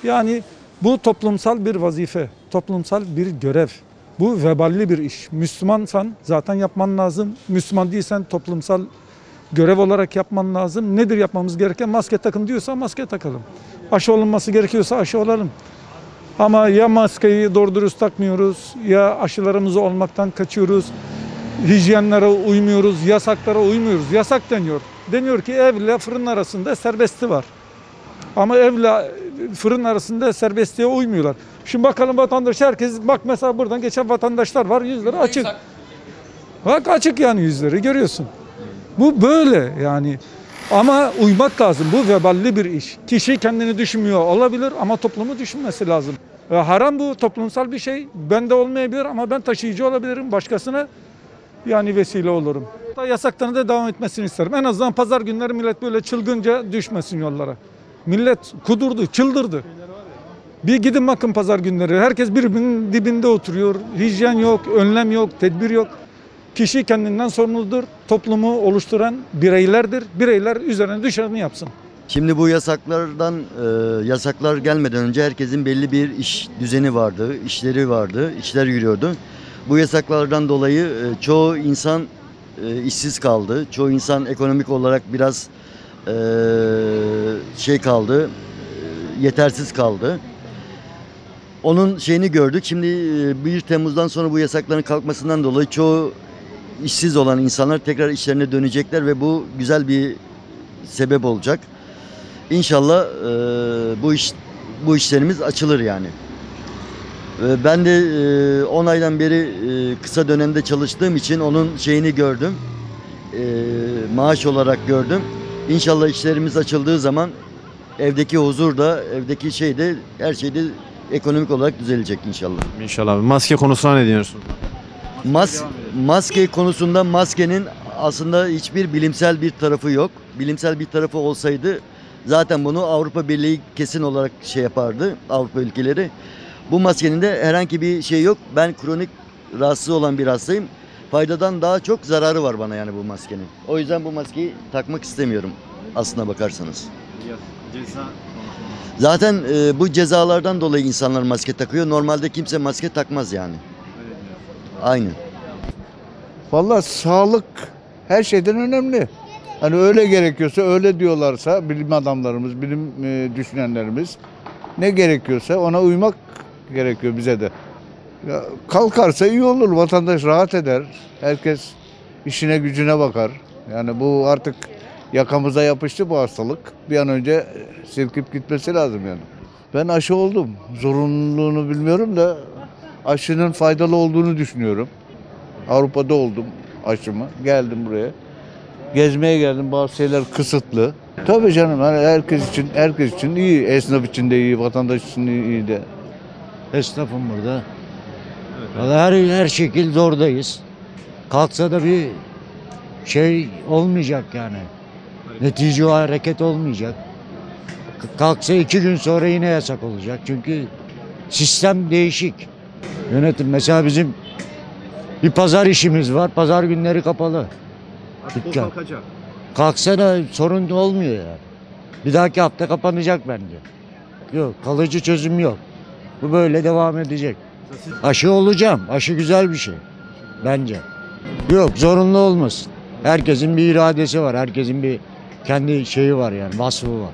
Yani bu toplumsal bir vazife, toplumsal bir görev. Bu veballi bir iş. Müslümansan zaten yapman lazım. Müslüman değilsen toplumsal görev olarak yapman lazım. Nedir yapmamız gereken? Maske takın diyorsa maske takalım. Aşı olunması gerekiyorsa aşı olalım. Ama ya maskeyi doğru dürüst takmıyoruz, ya aşılarımızı olmaktan kaçıyoruz, hijyenlere uymuyoruz, yasaklara uymuyoruz. Yasak deniyor. Deniyor ki evle fırın arasında serbestliği var. Ama evle fırın arasında serbestliğe uymuyorlar. Şimdi bakalım vatandaş, herkes bak mesela buradan geçen vatandaşlar var, yüzleri açık. Bak açık yani, yüzleri görüyorsun. Bu böyle yani. Ama uymak lazım. Bu veballi bir iş. Kişi kendini düşünmüyor olabilir ama toplumu düşünmesi lazım. Haram, bu toplumsal bir şey. Bende olmayabilir ama ben taşıyıcı olabilirim. Başkasına yani vesile olurum. Yasaklarına da devam etmesini isterim. En azından pazar günleri millet böyle çılgınca düşmesin yollara. Millet kudurdu, çıldırdı. Bir gidin bakın pazar günleri. Herkes birbirinin dibinde oturuyor. Hijyen yok, önlem yok, tedbir yok. Kişi kendinden sorumludur. Toplumu oluşturan bireylerdir. Bireyler üzerine düşeni yapsın. Şimdi bu yasaklar gelmeden önce herkesin belli bir iş düzeni vardı, işleri vardı, işler yürüyordu. Bu yasaklardan dolayı çoğu insan işsiz kaldı. Çoğu insan ekonomik olarak biraz kaldı, yetersiz kaldı. Onun şeyini gördük. Şimdi 1 Temmuz'dan sonra bu yasakların kalkmasından dolayı çoğu işsiz olan insanlar tekrar işlerine dönecekler ve bu güzel bir sebep olacak. İnşallah bu işlerimiz açılır yani. Ben de 10 aydan beri kısa dönemde çalıştığım için onun şeyini gördüm. Maaş olarak gördüm. İnşallah işlerimiz açıldığı zaman evdeki huzur da, evdeki şey de, her şey de ekonomik olarak düzelecek inşallah. İnşallah abi. Maske konusuna ne diyorsun? Maske konusunda, maskenin aslında hiçbir bilimsel bir tarafı yok. Bilimsel bir tarafı olsaydı zaten bunu Avrupa Birliği kesin olarak şey yapardı, Avrupa ülkeleri. Bu maskenin de herhangi bir şey yok. Ben kronik rahatsız olan bir hastayım. Faydadan daha çok zararı var bana yani bu maskenin. O yüzden bu maskeyi takmak istemiyorum aslına bakarsanız. Zaten bu cezalardan dolayı insanlar maske takıyor. Normalde kimse maske takmaz yani. Aynen. Vallahi sağlık her şeyden önemli. Hani öyle gerekiyorsa, öyle diyorlarsa bilim adamlarımız, bilim düşünenlerimiz, ne gerekiyorsa ona uymak gerekiyor bize de. Ya, kalkarsa iyi olur, vatandaş rahat eder, herkes işine gücüne bakar. Yani bu artık yakamıza yapıştı bu hastalık. Bir an önce silkip gitmesi lazım yani. Ben aşı oldum. Zorunluluğunu bilmiyorum da aşının faydalı olduğunu düşünüyorum. Avrupa'da oldum aşımı. Geldim buraya. Gezmeye geldim. Bazı şeyler kısıtlı. Tabii canım, hani herkes için iyi. Esnaf için de iyi, vatandaş için de iyi de. Esnafım burada. Vallahi her şekilde oradayız. Kalksa da bir şey olmayacak yani. Netice o hareket olmayacak. Kalksa 2 gün sonra yine yasak olacak. Çünkü sistem değişik. Yönetim mesela bizim bir pazar işimiz var. Pazar günleri kapalı. Dükkan. Kalksa da sorun olmuyor yani. Bir dahaki hafta kapanacak bence. Yok, kalıcı çözüm yok. Bu böyle devam edecek. Aşı olacağım. Aşı güzel bir şey. Bence. Yok, zorunlu olmasın. Herkesin bir iradesi var. Herkesin bir kendi şeyi var yani, vasfı var.